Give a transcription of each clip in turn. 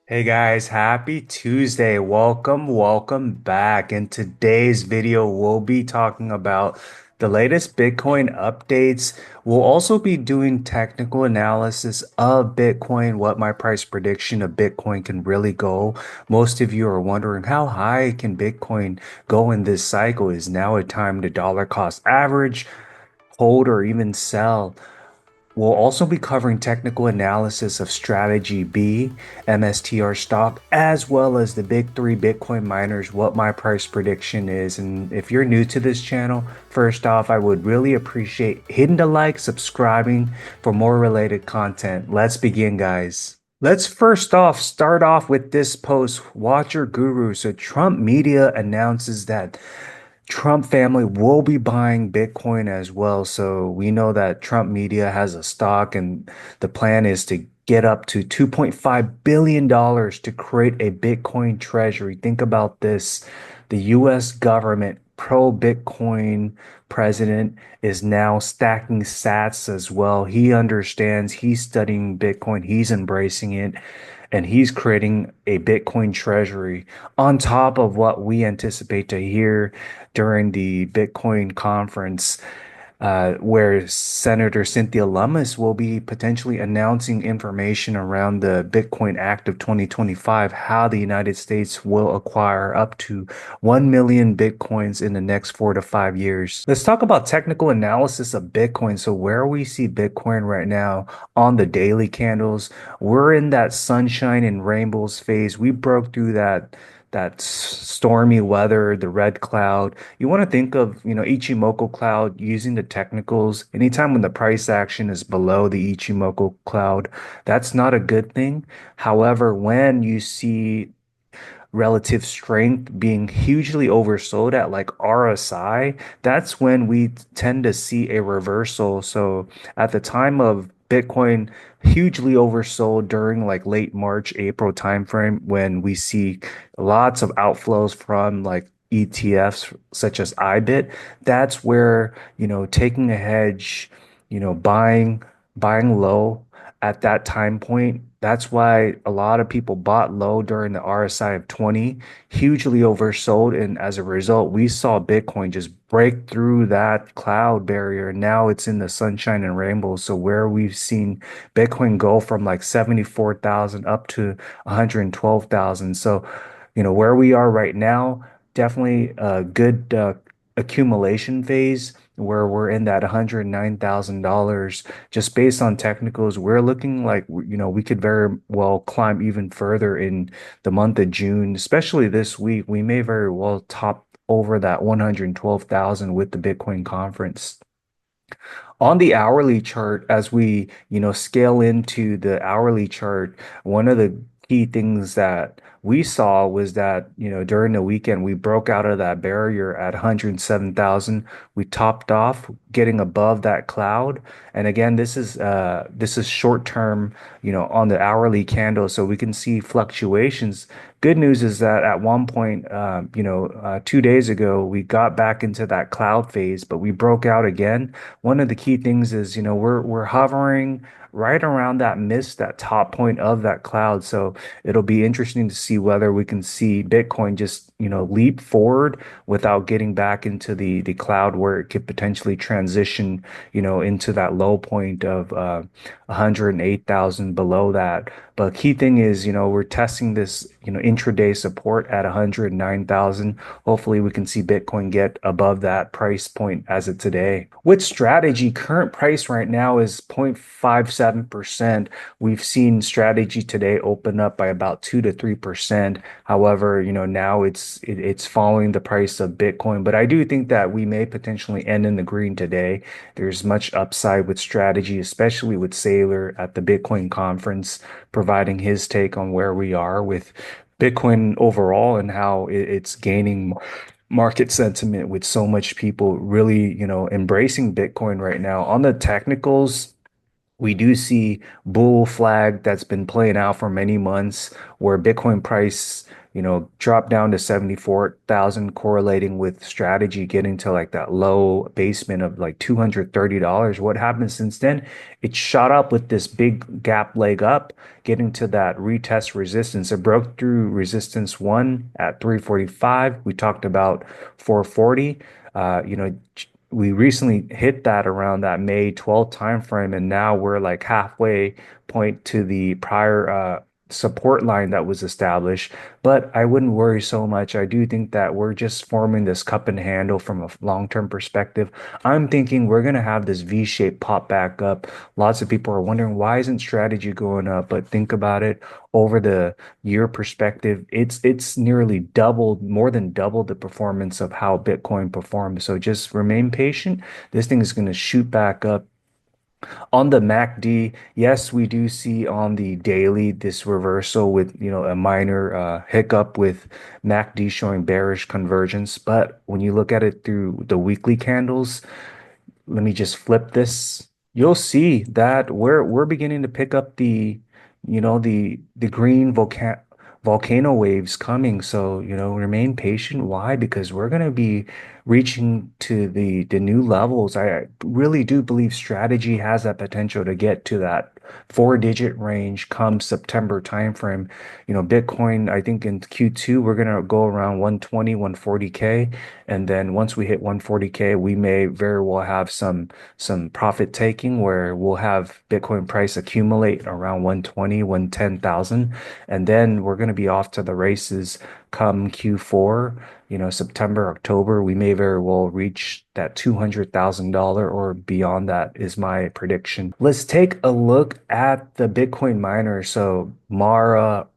Hey guys, happy Tuesday. Welcome back. In today's video, we'll be talking about the latest Bitcoin updates. We'll also be doing technical analysis of Bitcoin, what my price prediction of Bitcoin can really go. Most of you are wondering how high can Bitcoin go in this cycle? Is now a time to dollar cost average, hold, or even sell? We'll also be covering technical analysis of Strategy B, MSTR stock, as well as the big three Bitcoin miners, what my price prediction is. And if you're new to this channel, first off, I would really appreciate hitting the like, subscribing for more related content. Let's begin, guys. Let's first off start off with this post, Watcher Guru. So Trump Media announces that Trump family will be buying Bitcoin as well. So we know that Trump Media has a stock, and the plan is to get up to $2.5 billion to create a Bitcoin treasury. Think about this. The US government, pro-Bitcoin president, is now stacking sats as well. He understands, he's studying Bitcoin, he's embracing it, and he's creating a Bitcoin treasury on top of what we anticipate to hear during the Bitcoin conference, where Senator Cynthia Lummis will be potentially announcing information around the Bitcoin Act of 2025, how the United States will acquire up to 1 million Bitcoins in the next 4 to 5 years. Let's talk about technical analysis of Bitcoin. So where we see Bitcoin right now on the daily candles, we're in that sunshine and rainbows phase. We broke through that stormy weather, the red cloud. You want to think of, Ichimoku cloud using the technicals. Anytime when the price action is below the Ichimoku cloud, that's not a good thing. However, when you see relative strength being hugely oversold at like RSI, that's when we tend to see a reversal. So at the time of Bitcoin hugely oversold during like late March, April timeframe, when we see lots of outflows from like ETFs such as IBIT, that's where, taking a hedge, buying low at that time point. That's why a lot of people bought low during the RSI of 20, hugely oversold. And as a result, we saw Bitcoin just break through that cloud barrier. Now it's in the sunshine and rainbows. So where we've seen Bitcoin go from like 74,000 up to 112,000. So, where we are right now, definitely a good accumulation phase where we're in that $109,000. Just based on technicals, we're looking like, we could very well climb even further in the month of June, especially this week. We may very well top over that 112,000 with the Bitcoin conference. On the hourly chart, as we, scale into the hourly chart, one of the key things that we saw was that, during the weekend, we broke out of that barrier at 107,000. We topped off getting above that cloud. And again, this is short term, on the hourly candle, so we can see fluctuations. Good news is that at one point, 2 days ago, we got back into that cloud phase, but we broke out again. One of the key things is, we're hovering right around that mist, that top point of that cloud. So it'll be interesting to see whether we can see Bitcoin just, leap forward without getting back into the cloud where it could potentially transition, into that low point of 108,000 below that. But key thing is, we're testing this, intraday support at 109,000. Hopefully we can see Bitcoin get above that price point as of today. With strategy, current price right now is 0.57%. We've seen strategy today open up by about 2 to 3%. However, now it's following the price of Bitcoin. But I do think that we may potentially end in the green today. There's much upside with strategy, especially with Saylor at the Bitcoin conference, providing his take on where we are with Bitcoin overall and how it's gaining market sentiment with so much people really, embracing Bitcoin right now. On the technicals, we do see bull flag that's been playing out for many months where Bitcoin price drop down to 74,000, correlating with strategy getting to like that low basement of like $230. What happened since then? It shot up with this big gap leg up, getting to that retest resistance. It broke through resistance one at 345. We talked about 440. We recently hit that around that May 12th timeframe, and now we're like halfway point to the prior support line that was established. But I wouldn't worry so much. I do think that we're just forming this cup and handle from a long-term perspective. I'm thinking we're going to have this V-shaped pop back up. Lots of people are wondering why isn't strategy going up? But think about it over the year perspective. It's nearly doubled, more than doubled the performance of how Bitcoin performed. So just remain patient. This thing is going to shoot back up. On the MACD, yes, we do see on the daily this reversal with, a minor hiccup with MACD showing bearish convergence. But when you look at it through the weekly candles, let me just flip this. You'll see that we're beginning to pick up the green volcano waves coming. So, remain patient. Why? Because we're going to be reaching to the new levels. I really do believe strategy has that potential to get to that four-digit range come September timeframe. Bitcoin, I think in Q2 we're going to go around 120, 140K. And then once we hit 140K, we may very well have some profit taking where we'll have Bitcoin price accumulate around 120, 110,000. And then we're going to be off to the races come Q4, September, October. We may very well reach that $200,000 or beyond that is my prediction. Let's take a look at the Bitcoin miners. So Mara,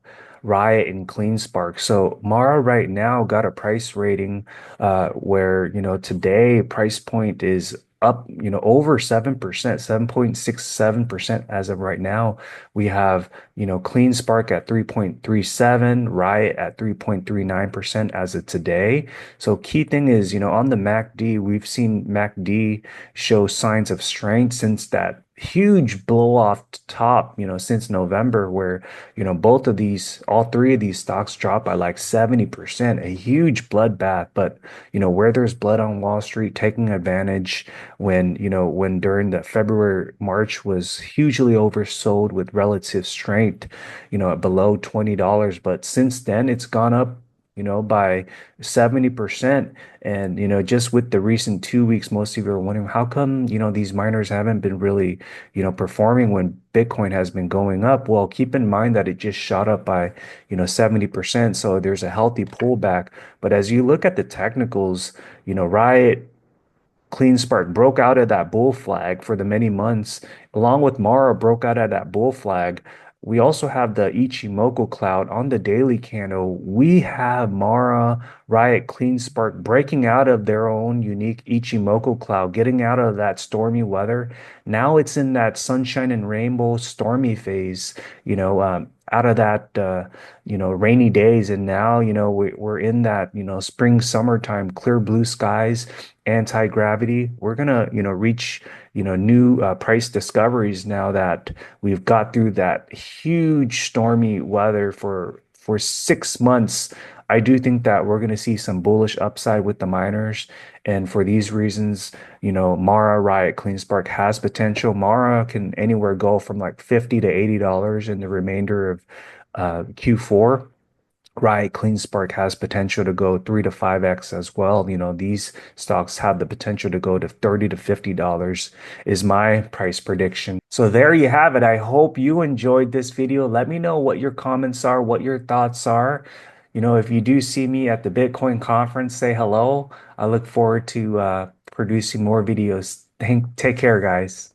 Riot, and CleanSpark. So Mara right now got a price rating where, today price point is up, over 7%, 7.67% as of right now. We have, CleanSpark at 3.37, Riot at 3.39% as of today. So key thing is, on the MACD, we've seen MACD show signs of strength since that huge blow off top, since November, where both of these, all three of these stocks dropped by like 70%, a huge bloodbath. But, where there's blood on Wall Street, taking advantage when during the February, March was hugely oversold with relative strength, below $20. But since then, it's gone up, by 70%. And, just with the recent 2 weeks, most of you are wondering how come, these miners haven't been really, performing when Bitcoin has been going up. Well, keep in mind that it just shot up by, 70%. So there's a healthy pullback. But as you look at the technicals, Riot, CleanSpark broke out of that bull flag for the many months, along with Mara broke out of that bull flag. We also have the Ichimoku cloud on the daily candle. We have Mara, Riot, CleanSpark breaking out of their own unique Ichimoku cloud, getting out of that stormy weather. Now it's in that sunshine and rainbow stormy phase, out of that, rainy days. And now, we're in that, spring, summertime, clear blue skies, anti-gravity. We're gonna, reach, new price discoveries now that we've got through that huge stormy weather for 6 months. I do think that we're going to see some bullish upside with the miners. And for these reasons, Mara, Riot, CleanSpark has potential. Mara can anywhere go from like $50 to $80 in the remainder of Q4. Riot, CleanSpark has potential to go 3 to 5x as well. These stocks have the potential to go to $30 to $50 is my price prediction. So there you have it. I hope you enjoyed this video. Let me know what your comments are, what your thoughts are. If you do see me at the Bitcoin conference, say hello. I look forward to producing more videos. Take care, guys.